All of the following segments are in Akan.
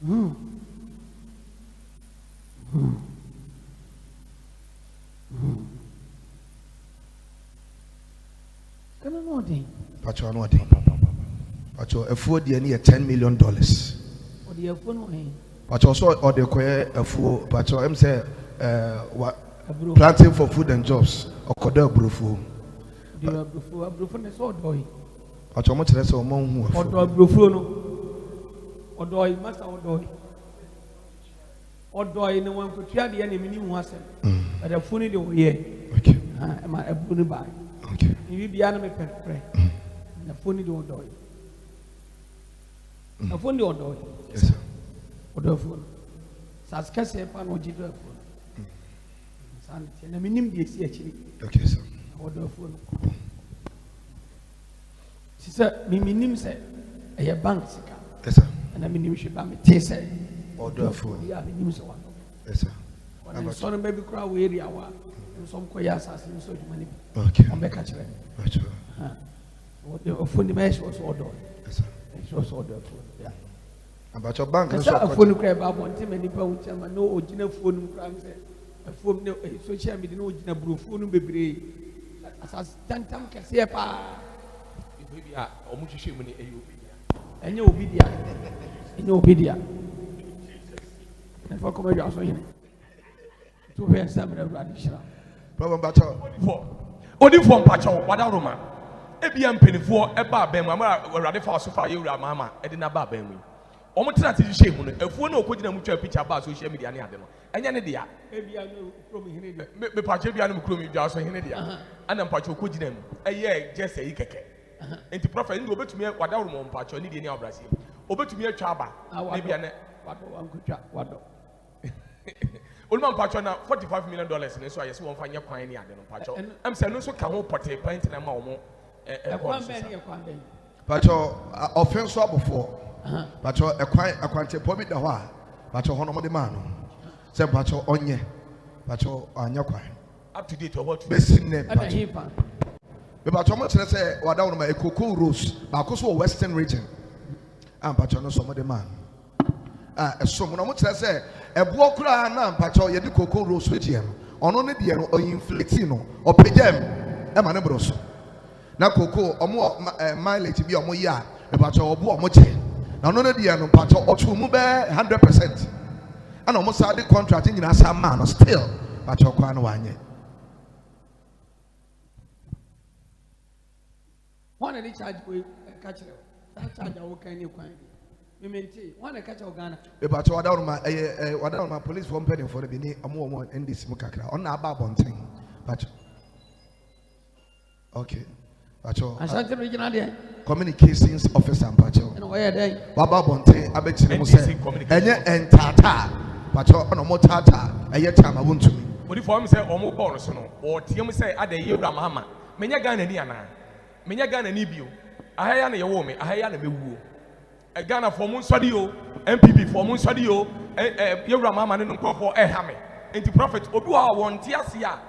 Pacho no thing. Pacho a food near $10 million. Pacho so or the a Pacho M say what planting for food and jobs or Koda Brufu. Pacho much less or more Odoi master odoi. Odoi no one could try the enemy was but a funny do ye. Okay. Am I a bunny by? Okay. You be anime pet. A funny do odoi. A funny odoi. Yes, sir. Odofun. Saskase pan or jidder. And a minimum be actually. Okay, sir. Odofun. She said, Minim said, a bank. Yes, sir. And I mean, you should buy me taste. Order food. Yeah, the news one. Yes, sir. I'm sorry, baby, crowd area. And some quayas as you so many. Okay. I'm back at you. Gotcha. What the funny mesh was ordered. Yes, sir. It was ordered. Yeah. About your bank, I saw a phone crab. I want him many pounds. I know original phone crabs. A phone, social media, no original blue phone, baby. As I stand, Tam can see a pa. Maybe I almost shame when and you obedient. And you obedient. And for comedy also in it. To hear some of the radical. Problem battle. Only for Pacho, Wadaruma. Ebian penny for a bar bem, rather far so far you, Mamma, Edina Barbemi. Almost not to shame a phone or putting a mutual picture about social media. And Yanadia. Maybe I know from the Pachabian Crumi, also in India. And then Pacho could them. A year just a keke. And the prophet over to me what our mom patch or need any of Brazil. Over to me a chaba. Maybe what Ulman Patchona $45 million, and so I just won't find your coin here. I'm saying, no, so can hold party pint and a more. Pacho offense before. Pacho a quantity probably the why. Pacho Honomo de Mano. Say Pacho Onye. Pacho on your coin. Up to date or what? Best name. But how much let's say what down my cocoa rose, because of Western region. And Pacho some of the man. Someone much let's say a walker and Pacho Yadi cocoa rose with him. On only the or inflictino or payem. A manabros. Now cocoa or more mileage to be a more ya, a Pacho or Boamoche. Now none of the ano Pacho or to move 100%. And almost had the contracting in a some man still Pacho Quanwanye. One of the charge we catch it. That charge I will can you find. We maintain one a catch of Ghana. About what down my police from penny for the Bini, a more in this Mukaka on our babon thing. But okay, Pacho. I said the original communications officer and Pacho. And where they Baba Bonte, I bet you say, and Tata, Pacho, no more Tata, a yet time I want to me. What if I say, Omo Bonosono, or Tim say, at the year Mama, Menya Ghana Niana. Menya Ghana Nibio, I had a woman, I had a woo. A Ghana for Monsadio, MPP for Monsadio, Yura Mama and for a hammer. And the prophet Obua won Tiasia,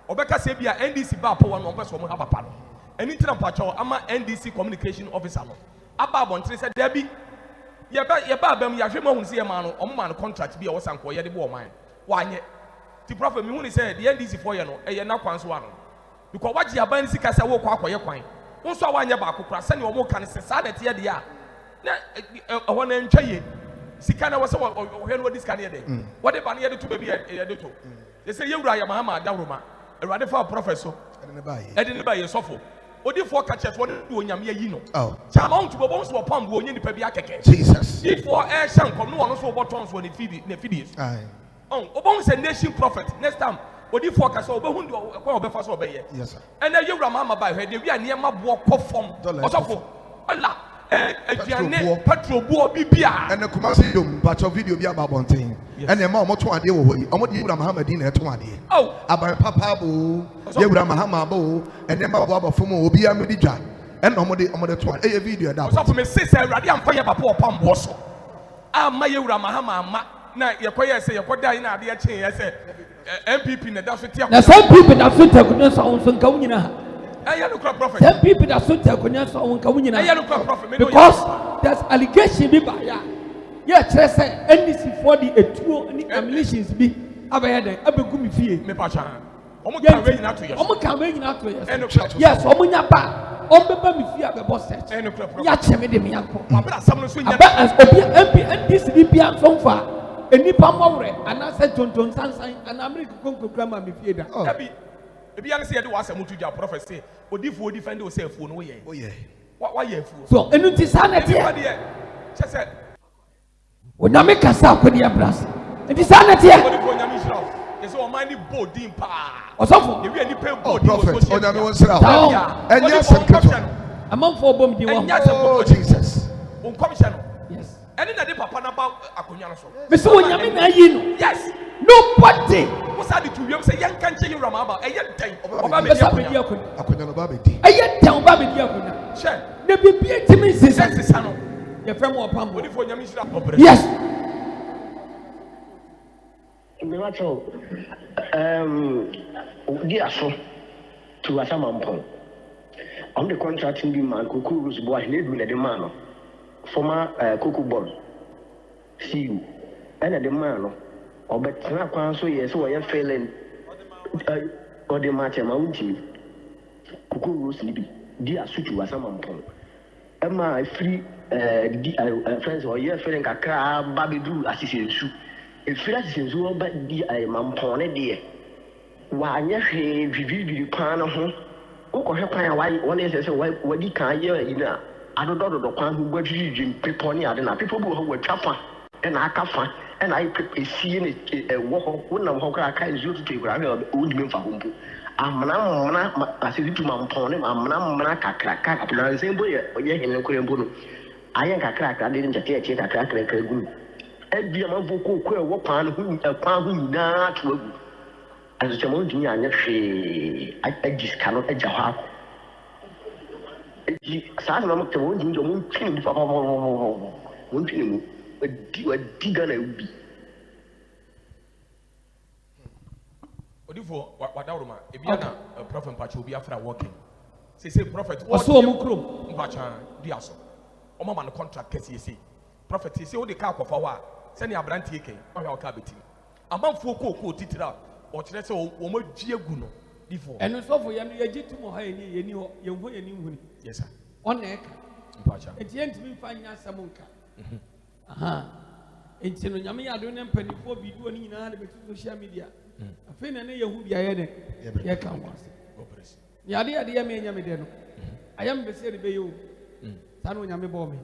Obeka Sabia, NDC Bapo, one person from Hapapan. And Inter Pacho, Ama NDC communication officer. Abba said, Debbie, Yabam Yashimo, see a man or man contract be a Wasan for Yadibo mine. Why, the prophet Muni said, the NDC for Yano, a Yanakwan's one. Because what you are buying, Sika walk kwa your coin. Also, one year back, send your work and say, Sadet here, dear. I want to enjoy Sikana was what this can hear. What if I needed to be a little? They say, you are Mahama, Daruma, a radical professor. I didn't buy a sofa. What if four catchers want to do in Yamia? Oh, Chamon to bones were pumped when you pay Jesus. Before air shank, no one also buttons when it feeds. Oh, Obon's a nation prophet. Next time. What if focus over who do first obey? Yes, sir. And then you Ramama by her, we are near my walk perform. Also, Allah, Petro Boa Bibia, and the Kumasi, but your video be about one thing. And the Mamma to a deal with you, almost Muhammad at 20. Oh, about Papa Boo, Yabra Bo, and then Baba Fumo will be a Medija, and on the 20 a video that was me say, Radian Fire Papa Pam Bosso. Ah, my Yura Mahama, now your choir say, you're quite dying out the chain, I said. MPP na that's what now some people that fit akunya so on kawunyina I look prophet some people that fit akunya so on kawunyina I look prophet because there's allegation be by ya Yeah, Chester, NDC for the two ammunitions be abayada abegu mi fie. Me pacha. Omo kan we nyina to yes. Omo kan we nyina to yes. Yes, omo nya ba. Ombeba mi fie abebo set. Ya cheme de me yanko. Abra sam no so nya. Aba obi MP NDC bia sonfa. Enipa mawre anase tonton sansan ana America konkokra ma mi fie da. Dabi. Ebi yan se ye de wa asem to dia prophecy. Odifo defend o say fo no ye. Oh yeah. Why ye fo? So enu ti sanete. Chese. Onyame kasa akodi abras. Enti sanete. Odifo nyame israel. Yes, o man ni bodin pa. Osofo. The way ni pay Oh, bodin. prophet. Onyame won sra. Enya senketo. Amanfo bom di wo. Oh, Jesus. On commission. Yes. Any na de papa na ba akonya no so. Me so onyame na yi no. Yes. Nobody. What's that to you say yan kan che you rama ba? Eyen den. Oba me di akonya. Akonya no ba be di. Eye den oba me di akonya. She. Na bibie timi sisa. Sisa no. Ye fam Opambour. Odifo nyame israel. Yes. Miracle, dear so to a Samampon. On the contracting be man, Kuku's boy, need with the man, former Kuku Bon. See you, and at the man, or but not so yes, so I am failing or the matter mountain. Kuku sleepy, dear suit to a Samampon. Am I free friends or you're feeling a crab, baby do assistance? If you are since you are but the Mampone dear. Why, yes, he vivid pan of home. Oh, her pine, why one is a wife, what he can't hear in a. I don't know the one who got you people near the people who were tougher and I can't find, and I see a walk, one of her kinds you to take around old men for whom. I'm not, I said to Mampone, I'm not a crack, I'm the same boy, or yet in a Korean. I ain't a crack, I didn't take a crack like a good. Every amount of queer what pan who a pan who not will. As a mountain, I just cannot edge a half. Sam among the wound in the moon king for one thing, but do a digger be. Odifo wadauruma ebiana prophet pacho bi afra working. Say prophet Oso omukrom. Mpacha diaso. Omo man contract kesi say. Prophet say o de ka kofa wa. Send your brand take on your cabin. A man for cocoa titra or let's say, Omo Giaguno before. And so for Yami Yajitumo, you yes, sir. On neck. At the end, we find Yasamunka. Aha. It's in Yami, I don't know, penny for be doing in other social media. A fin and a Yahudi, I had it. Here comes. Yadia, dear me, Yamideno. I am the same way you. Tanu Yami Bomi.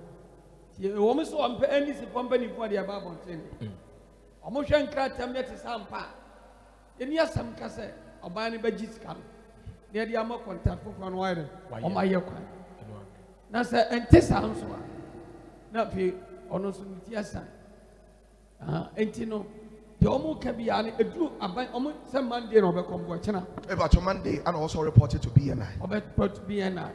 You almost saw any company for the above on thing. Almost and crack them yet some part. In yes, some cassette or buying a budget scam. Near the ammo contact for one wire on my yoke. Now, sir, and this sounds one. Not be almost yes, and you know, the almost can be a do about almost some Monday or become channel. About Monday and also reported to BNI. Or to BNI.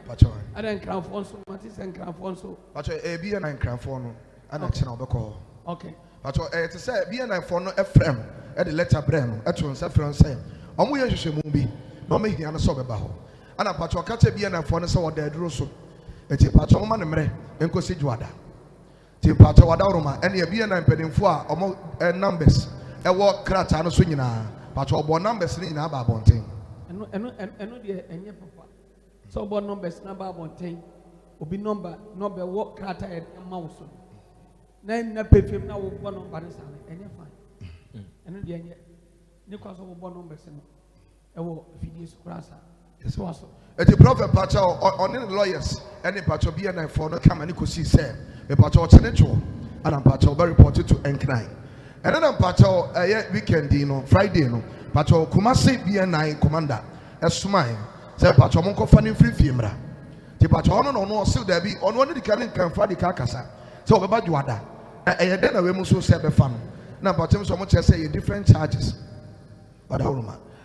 I don't crown for so much and crown for so. But a BNI crown for an action of the call. Okay. But to say BNI for no FM at the letter Brem, at one Saffron say, on we should movie, no making an assault about. And a patch of catch BNI for us or dead Russo. It's a patch of man and go see Juada. Tim Pato Wadaruma, and the BNI pending for numbers. A walk crater and swinging, but your born numbers in our bonting. And your papa. So, born numbers number bonting will be number walk crater and mouse. Then, the perfume now will born on Barissan, and you're fine. And then, Nicholas will born numbers and a war videos crassa. Yes, also. At the prophet Pacho on any lawyers, any Pacho BNI for no come and you could see, say, a Pacho Senator, and I'm Pacho very reported to N9. And then Pacho weekend, Friday, Pacho Kumasi BNI commander, as mine, said Pacho Monko Fanny Free Fimra. The Pacho no, still there be on one of the cannon can find the carcassa. So about Juada. And then we must say the fun. Now, Pacho so much as say different charges. But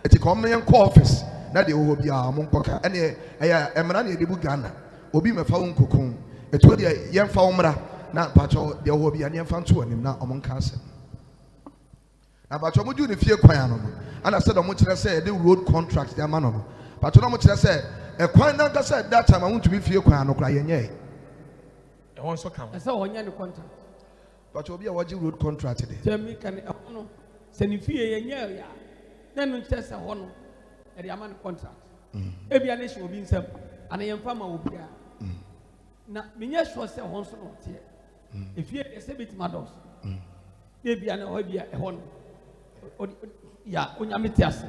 it's a common office. Now they will be our Monkoka and a Emanani de Bugana. Obi me found cocoon. It will be a young Faumra. Now, Pacho, there will be a young fan to him now among Castle. Now, but you do the fear quiano. And I said, I'm much to say the road contracts, their man. But you know much to say a quiet that said that time I want to be fear quiano crying. I also come. I saw one contract. But you'll be a watching road contract today. Tell me, can send if you a year, then test a honor at the amount contract. Maybe a nation will be in some, and I am farmer will be. Now, Minya was a honor here. If you a bit maddos, maybe an oibia a honor. Yeah, when you meet us.